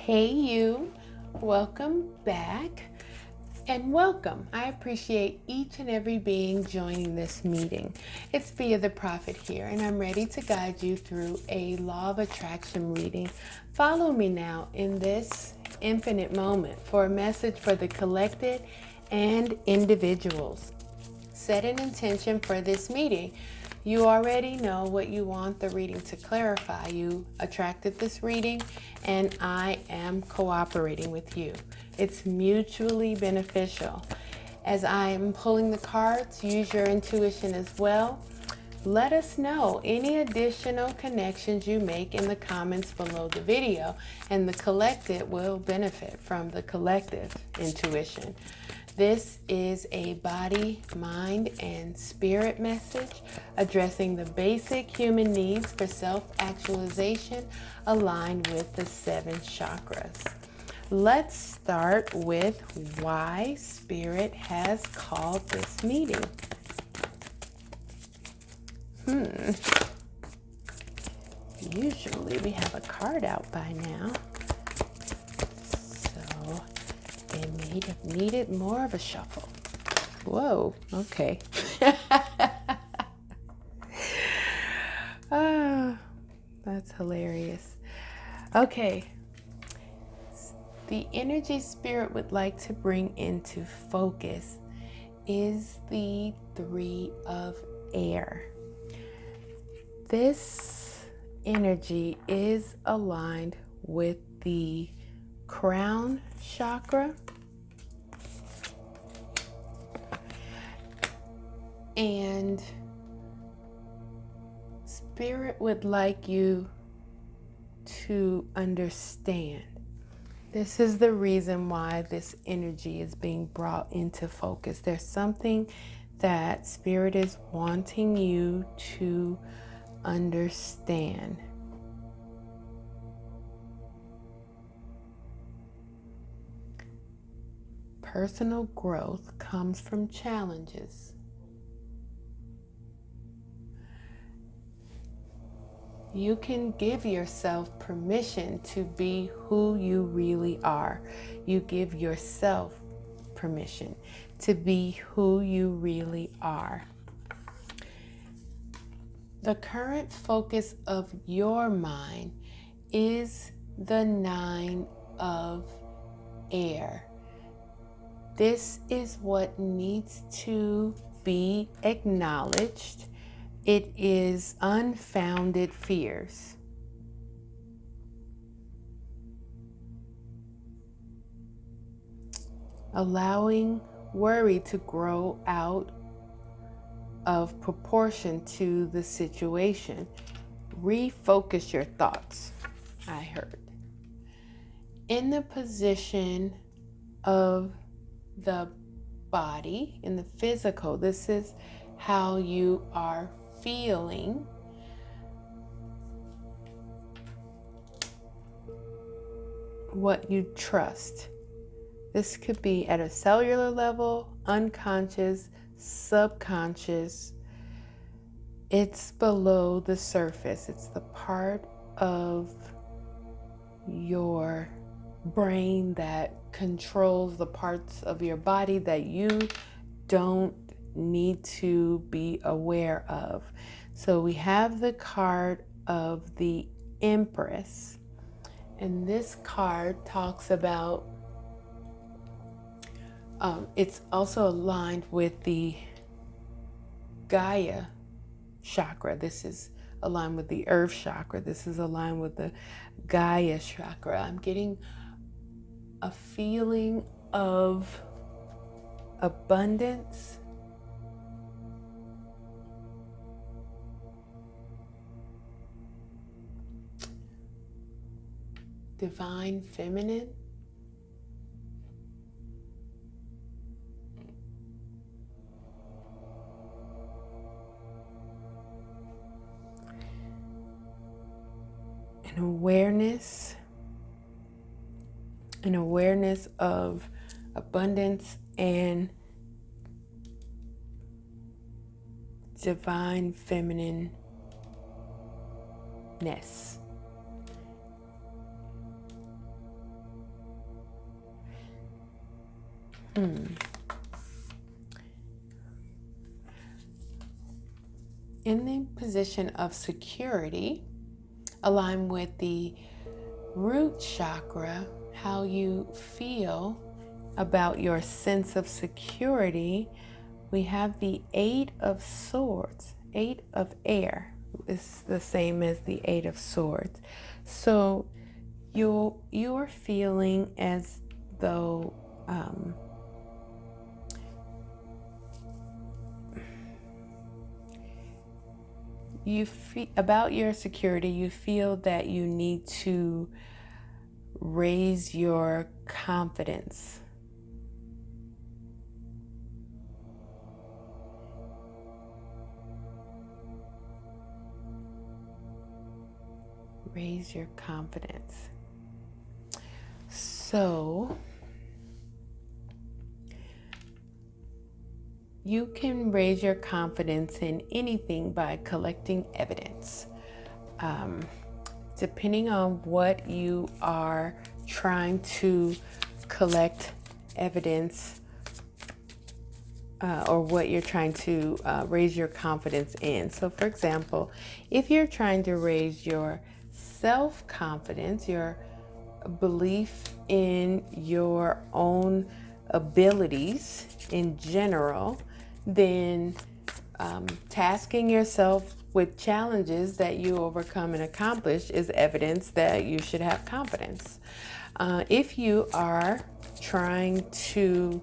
Hey you, welcome back and welcome. I appreciate each and every being joining this meeting. It's Via the Prophet here, and I'm ready to guide you through a law of attraction reading. Follow me now in this infinite moment for a message for the collective and individuals. Set an intention for this meeting. You already know what you want the reading to clarify. You attracted this reading, and I am cooperating with you. It's mutually beneficial. As I am pulling the cards, use your intuition as well. Let us know any additional connections you make in the comments below the video, and the collective will benefit from the collective intuition. This is a body, mind, and spirit message addressing the basic human needs for self-actualization aligned with the 7 chakras. Let's start with why Spirit has called this meeting. Usually we have a card out by now, so they may have needed more of a shuffle. Whoa, okay. That's hilarious. Okay. The energy Spirit would like to bring into focus is the 3 of air. This energy is aligned with the crown chakra and Spirit would like you to understand. This is the reason why this energy is being brought into focus. There's something that Spirit is wanting you to understand. Personal growth comes from challenges. You can give yourself permission to be who you really are. You give yourself permission to be who you really are. The current focus of your mind is the 9 of air. This is what needs to be acknowledged. It is unfounded fears. Allowing worry to grow out of proportion to the situation. Refocus your thoughts, I heard. In the position of the body, in the physical, this is how you are feeling. What you trust. This could be at a cellular level, unconscious, subconscious. It's below the surface. It's the part of your brain that controls the parts of your body that you don't need to be aware of. So we have the card of the Empress, and this card talks about it's also aligned with the Gaia chakra. This is aligned with the Earth chakra. This is aligned with the Gaia chakra. I'm getting a feeling of abundance, divine feminine, an awareness of abundance and divine feminineness. In the position of security, align with the root chakra, how you feel about your sense of security. We have the Eight of Swords. Eight of Air is the same as the Eight of Swords. So you're feeling as though you feel about your security, you feel that you need to raise your confidence. Raise your confidence. So you can raise your confidence in anything by collecting evidence. Depending on what you are trying to collect evidence or what you're trying to raise your confidence in. So for example, if you're trying to raise your self-confidence, your belief in your own abilities in general, then tasking yourself with challenges that you overcome and accomplish is evidence that you should have confidence. If you are trying to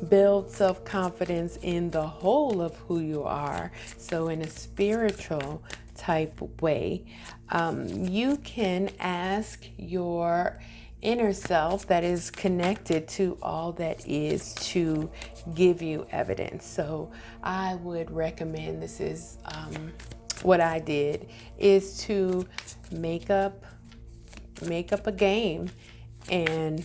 build self-confidence in the whole of who you are, so in a spiritual type way, you can ask your inner self that is connected to all that is to give you evidence. So I would recommend, this is what I did, is to make up a game and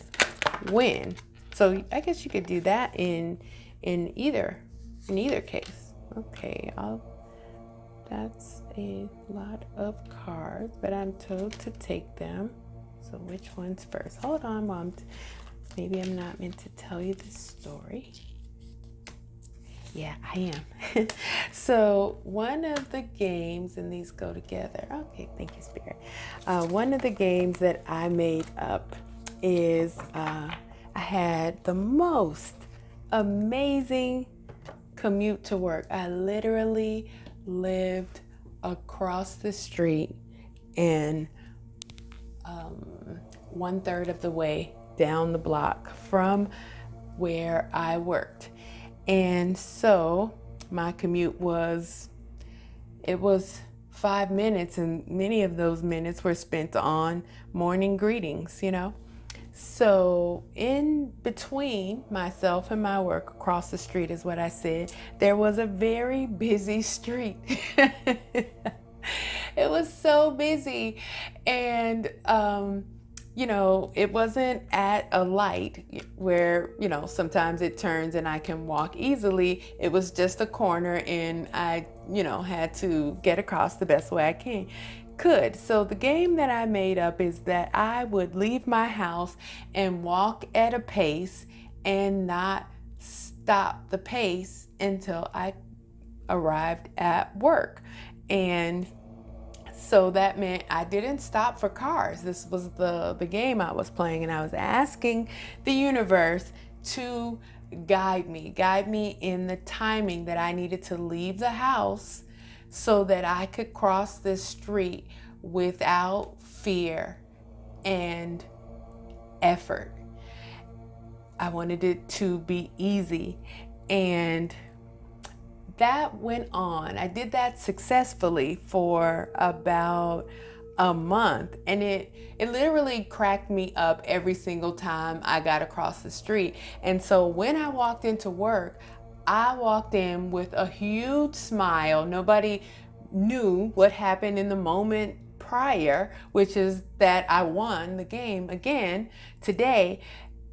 win. So I guess you could do that in either case. Okay, that's a lot of cards, but I'm told to take them. So which one's first? Hold on, Mom. Maybe I'm not meant to tell you the story. Yeah, I am. So one of the games, and these go together. Okay, thank you, Spirit. One of the games that I made up is I had the most amazing commute to work. I literally lived across the street and 1/3 of the way down the block from where I worked. And so my commute was 5 minutes, and many of those minutes were spent on morning greetings, So in between myself and my work, across the street is what I said, there was a very busy street. It was so busy. And, it wasn't at a light where, sometimes it turns and I can walk easily. It was just a corner, and I, had to get across the best way I could. So the game that I made up is that I would leave my house and walk at a pace and not stop the pace until I arrived at work. And so that meant I didn't stop for cars. This was the game I was playing, and I was asking the universe to guide me in the timing that I needed to leave the house so that I could cross this street without fear and effort. I wanted it to be easy, and that went on. I did that successfully for about a month, and it literally cracked me up every single time I got across the street. And so when I walked into work, I walked in with a huge smile. Nobody knew what happened in the moment prior, which is that I won the game again today.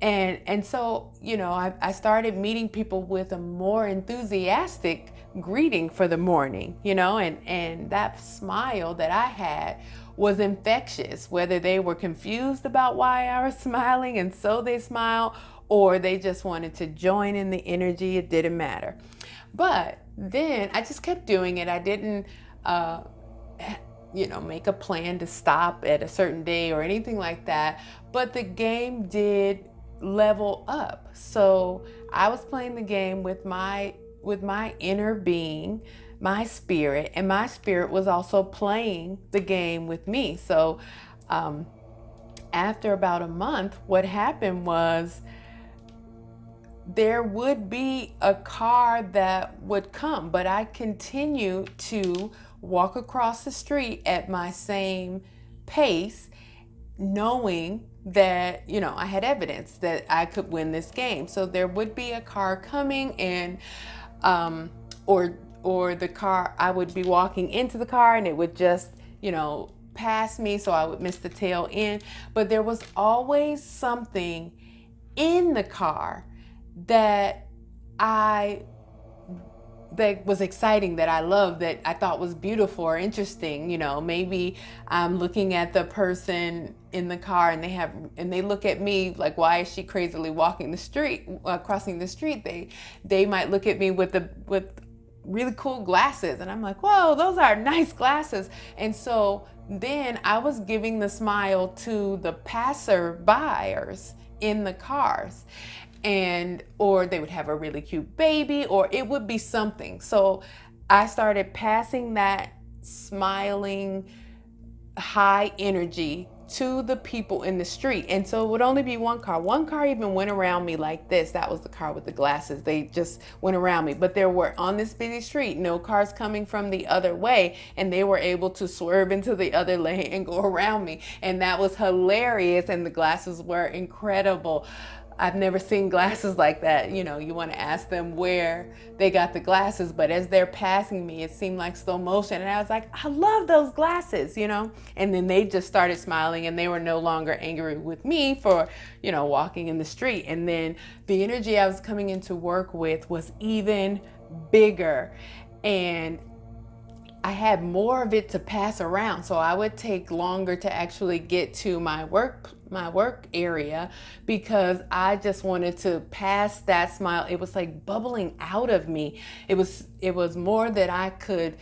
And so, I started meeting people with a more enthusiastic greeting for the morning, and that smile that I had was infectious, whether they were confused about why I was smiling and so they smiled, or they just wanted to join in the energy. It didn't matter. But then I just kept doing it. I didn't make a plan to stop at a certain day or anything like that. But the game did level up. So I was playing the game with my inner being, my spirit, and my spirit was also playing the game with me. So after about a month, what happened was there would be a car that would come, but I continue to walk across the street at my same pace, knowing that, I had evidence that I could win this game. So there would be a car coming, and or the car, I would be walking into the car and it would just, pass me, so I would miss the tail end. But there was always something in the car that was exciting, that I loved, that I thought was beautiful or interesting. Maybe I'm looking at the person in the car and they look at me like, why is she crazily walking the street, crossing the street? They might look at me with really cool glasses, and I'm like, whoa, those are nice glasses. And so then I was giving the smile to the passerbyers in the cars, or they would have a really cute baby, or it would be something. So I started passing that smiling, high energy to the people in the street. And so it would only be one car. One car even went around me like this. That was the car with the glasses. They just went around me. But there were, on this busy street, no cars coming from the other way, and they were able to swerve into the other lane and go around me. And that was hilarious. And the glasses were incredible. I've never seen glasses like that. You want to ask them where they got the glasses, but as they're passing me, it seemed like slow motion. And I was like, I love those glasses, and then they just started smiling, and they were no longer angry with me for, walking in the street. And then the energy I was coming into work with was even bigger, and I had more of it to pass around. So I would take longer to actually get to my work area, because I just wanted to pass that smile. It was like bubbling out of me. It was more that I could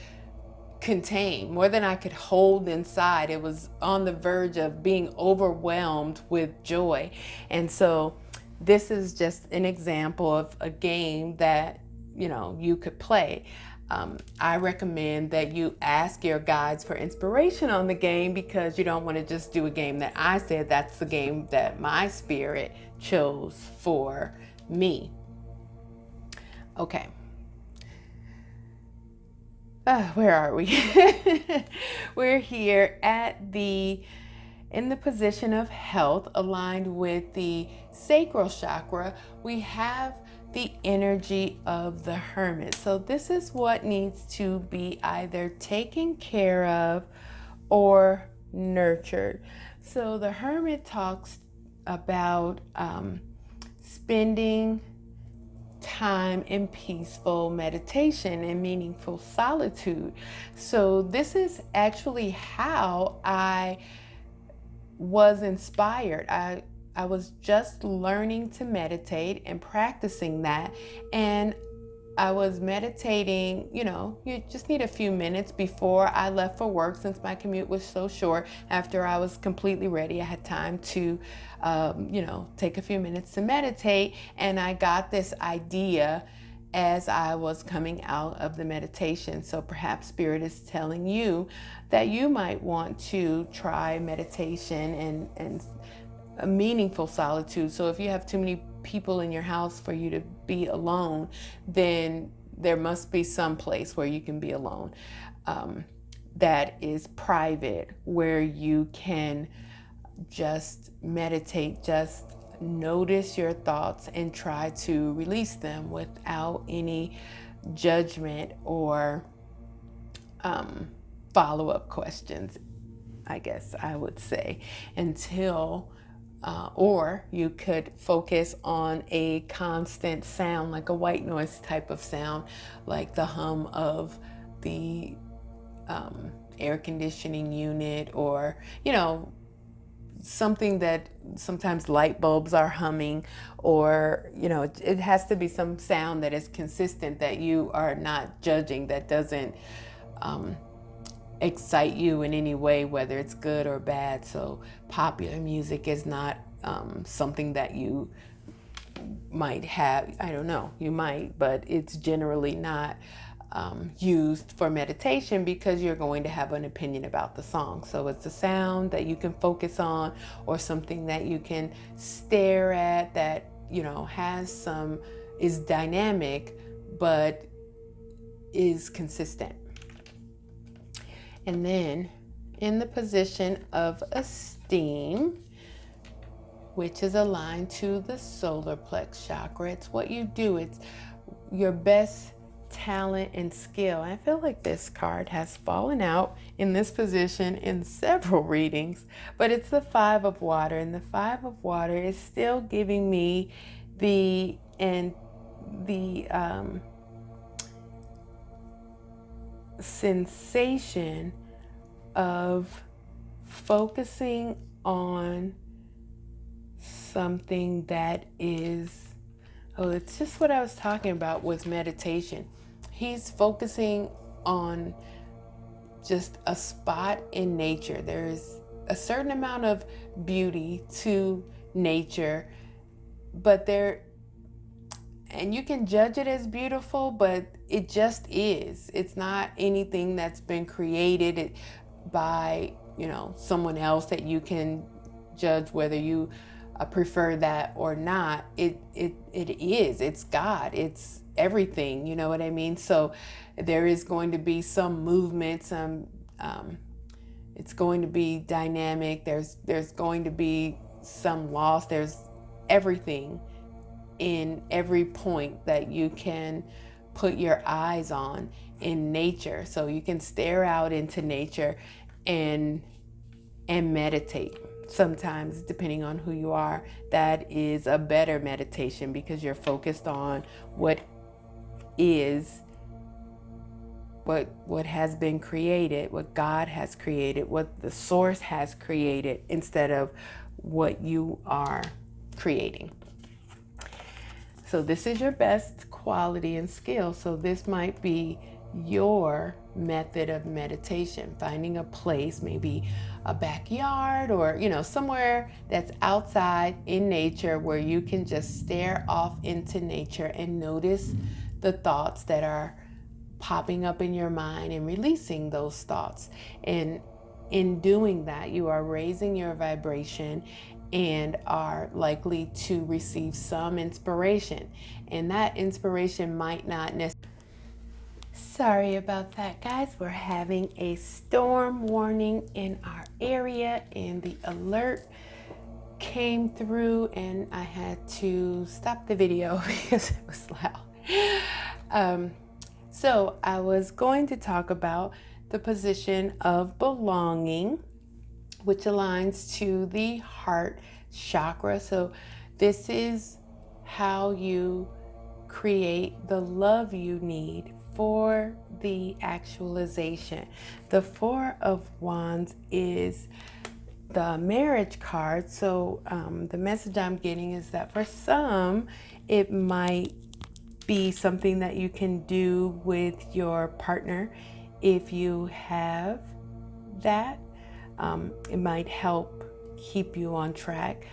contain, more than I could hold inside. It was on the verge of being overwhelmed with joy. And so this is just an example of a game that, you could play. I recommend that you ask your guides for inspiration on the game, because you don't want to just do a game that I said. That's the game that my spirit chose for me. Okay. Where are we? We're here in the position of health, aligned with the sacral chakra. We have the energy of the hermit. So this is what needs to be either taken care of or nurtured. So the hermit talks about spending time in peaceful meditation and meaningful solitude. So this is actually how I was inspired. I was just learning to meditate and practicing that. And I was meditating, you just need a few minutes before I left for work, since my commute was so short. After I was completely ready, I had time to, take a few minutes to meditate. And I got this idea as I was coming out of the meditation. So perhaps Spirit is telling you that you might want to try meditation and a meaningful solitude. So if you have too many people in your house for you to be alone, then there must be some place where you can be alone, that is private, where you can just meditate, just notice your thoughts and try to release them without any judgment or follow-up questions, I guess I would say, until Or you could focus on a constant sound, like a white noise type of sound, like the hum of the air conditioning unit, or, something that sometimes light bulbs are humming, or, it has to be some sound that is consistent, that you are not judging, that doesn't excite you in any way, whether it's good or bad. So popular music is not something that you might have, I don't know, you might, but it's generally not used for meditation, because you're going to have an opinion about the song. So it's a sound that you can focus on, or something that you can stare at, that, is dynamic, but is consistent. And then in the position of esteem, which is aligned to the solar plex chakra, it's what you do. It's your best talent and skill. I feel like this card has fallen out in this position in several readings, but it's the Five of Water, and the Five of Water is still giving me the sensation of focusing on something that is, it's just what I was talking about with meditation. He's focusing on just a spot in nature. There's a certain amount of beauty to nature, but and you can judge it as beautiful, but it just is. It's not anything that's been created by, someone else, that you can judge whether you prefer that or not. It is. It's God. It's everything. You know what I mean? So there is going to be some movement. It's going to be dynamic. There's going to be some loss. There's everything in every point that you can put your eyes on in nature. So you can stare out into nature and meditate. Sometimes, depending on who you are, that is a better meditation, because you're focused on what is, what has been created, what God has created, what the source has created, instead of what you are creating. So this is your best quality and skill. So this might be your method of meditation, finding a place, maybe a backyard, or, somewhere that's outside in nature, where you can just stare off into nature and notice the thoughts that are popping up in your mind, and releasing those thoughts. And in doing that, you are raising your vibration and are likely to receive some inspiration. And that inspiration might not necessarily... Sorry about that, guys. We're having a storm warning in our area, and the alert came through, and I had to stop the video because it was loud. So I was going to talk about the position of belonging, which aligns to the heart chakra. So this is how you create the love you need for the actualization. The Four of Wands is the marriage card. So the message I'm getting is that for some, it might be something that you can do with your partner. If you have that, it might help keep you on track.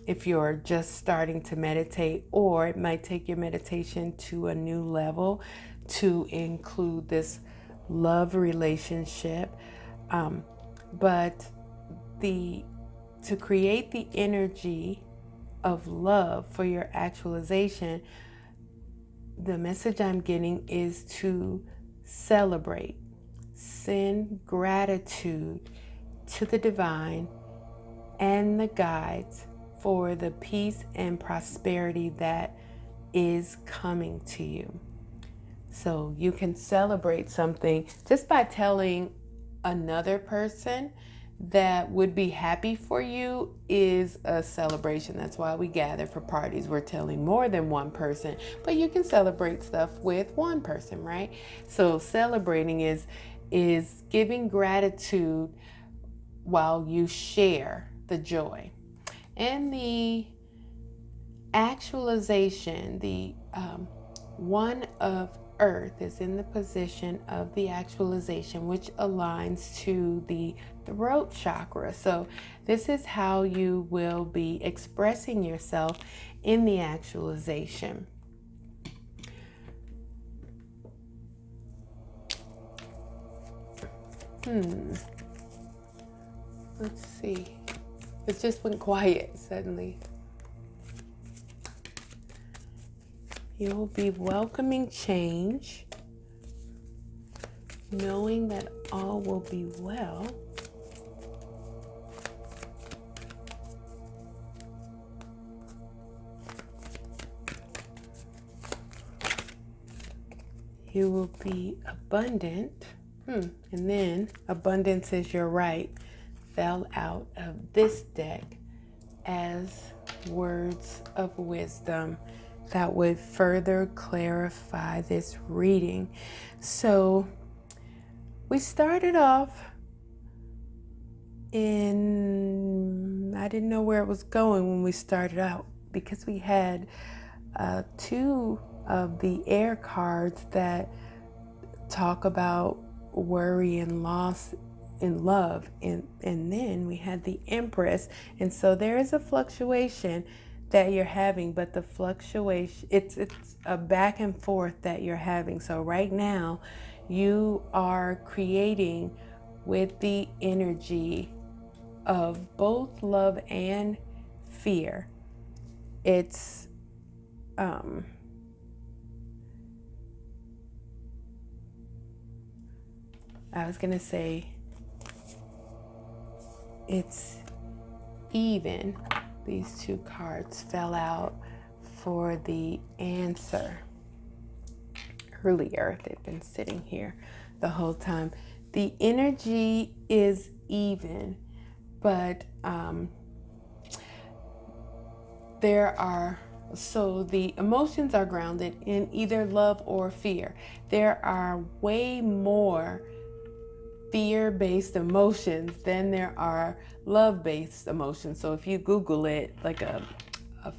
If you're just starting to meditate, or it might take your meditation to a new level to include this love relationship. But to create the energy of love for your actualization, the message I'm getting is to celebrate, send gratitude to the divine and the guides for the peace and prosperity that is coming to you. So you can celebrate something just by telling another person that would be happy for you is a celebration. That's why we gather for parties. We're telling more than one person, but you can celebrate stuff with one person, right? So celebrating is giving gratitude while you share the joy. And the actualization, the one of earth is in the position of the actualization, which aligns to the throat chakra. So this is how you will be expressing yourself in the actualization. Let's see. It just went quiet suddenly. You'll be welcoming change, knowing that all will be well. You will be abundant. And then abundance is your right fell out of this deck as words of wisdom that would further clarify this reading. So we started off I didn't know where it was going when we started out, because we had two of the air cards that talk about worry and loss in love, and then we had the Empress. And so there is a fluctuation that you're having, but the fluctuation, it's a back and forth that you're having. So right now you are creating with the energy of both love and fear. It's I was gonna say it's even. These two cards fell out for the answer earlier. They've been sitting here the whole time. The energy is even, but so the emotions are grounded in either love or fear. There are way more fear-based emotions than there are love-based emotions. So if you Google it, like a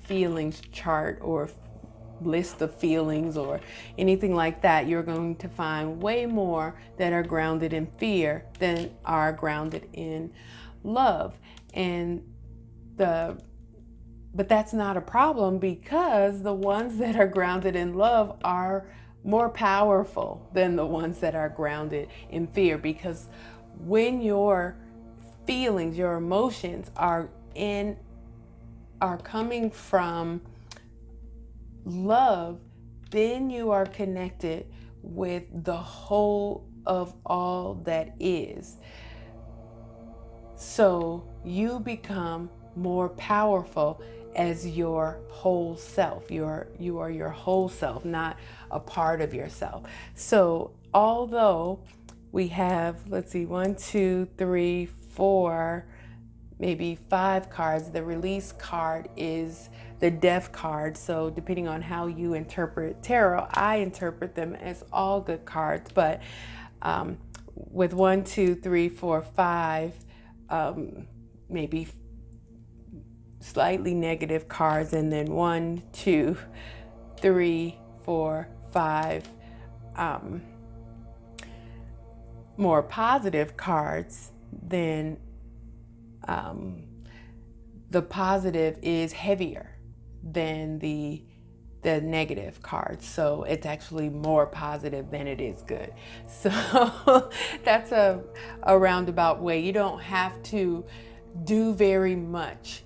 feelings chart or list of feelings or anything like that, you're going to find way more that are grounded in fear than are grounded in love. But that's not a problem, because the ones that are grounded in love are more powerful than the ones that are grounded in fear. Because when your feelings, your emotions are coming from love, then you are connected with the whole of all that is. So you become more powerful as your whole self. You are your whole self, not a part of yourself. So although we have, let's see, 1, 2, 3, 4, maybe 5 cards, the release card is the death card. So depending on how you interpret tarot, I interpret them as all good cards. But with 1, 2, 3, 4, 5, maybe slightly negative cards, and then 1, 2, 3, 4, 5 more positive cards, then the positive is heavier than the negative cards. So it's actually more positive than it is good. So that's a roundabout way. You don't have to do very much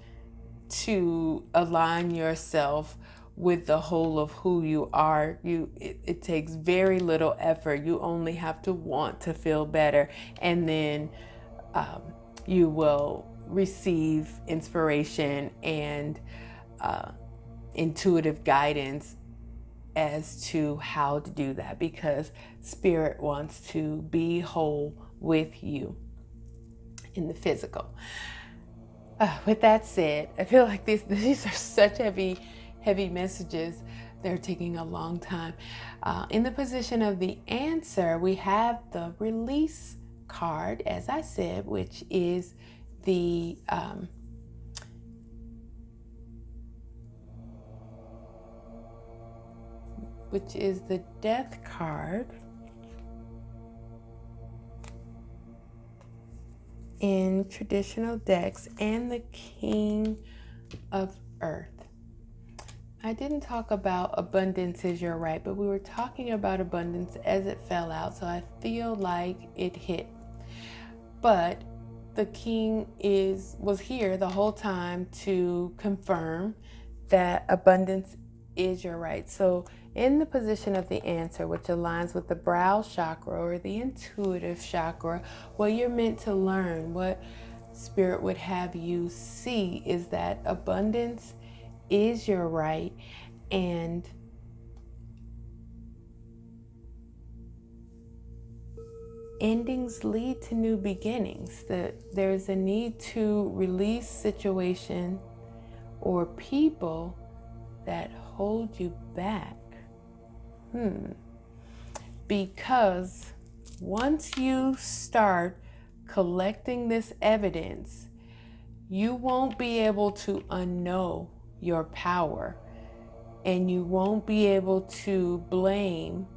to align yourself with the whole of who you are. It takes very little effort. You only have to want to feel better, and then you will receive inspiration and intuitive guidance as to how to do that, because Spirit wants to be whole with you. in the physical. With that said, I feel like these are such heavy messages. They're taking a long time. In the position of the answer, we have the release card, as I said, which is the death card in traditional decks, and the King of Earth. I didn't talk about abundance is your right, but we were talking about abundance as it fell out, so I feel like it hit. But the King was here the whole time to confirm that abundance is your right. So in the position of the answer, which aligns with the brow chakra or the intuitive chakra, what you're meant to learn, what Spirit would have you see, is that abundance is your right, and endings lead to new beginnings. That there's a need to release situation or people that hold you back. Because once you start collecting this evidence, you won't be able to unknow your power, and you won't be able to blame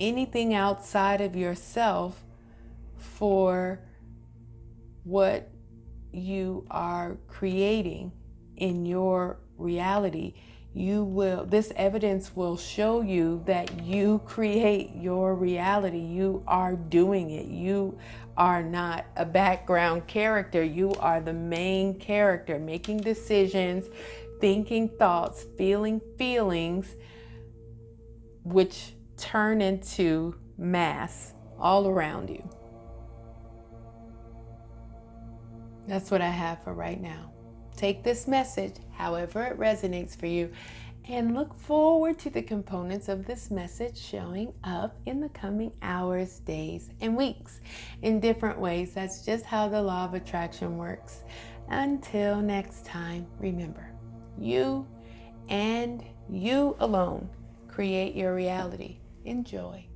anything outside of yourself for what you are creating in your reality. This evidence will show you that you create your reality. You are doing it. You are not a background character. You are the main character, making decisions, thinking thoughts, feeling feelings, which turn into mass all around you. That's what I have for right now. Take this message, however it resonates for you, and look forward to the components of this message showing up in the coming hours, days, and weeks in different ways. That's just how the law of attraction works. Until next time, remember, you and you alone create your reality. Enjoy.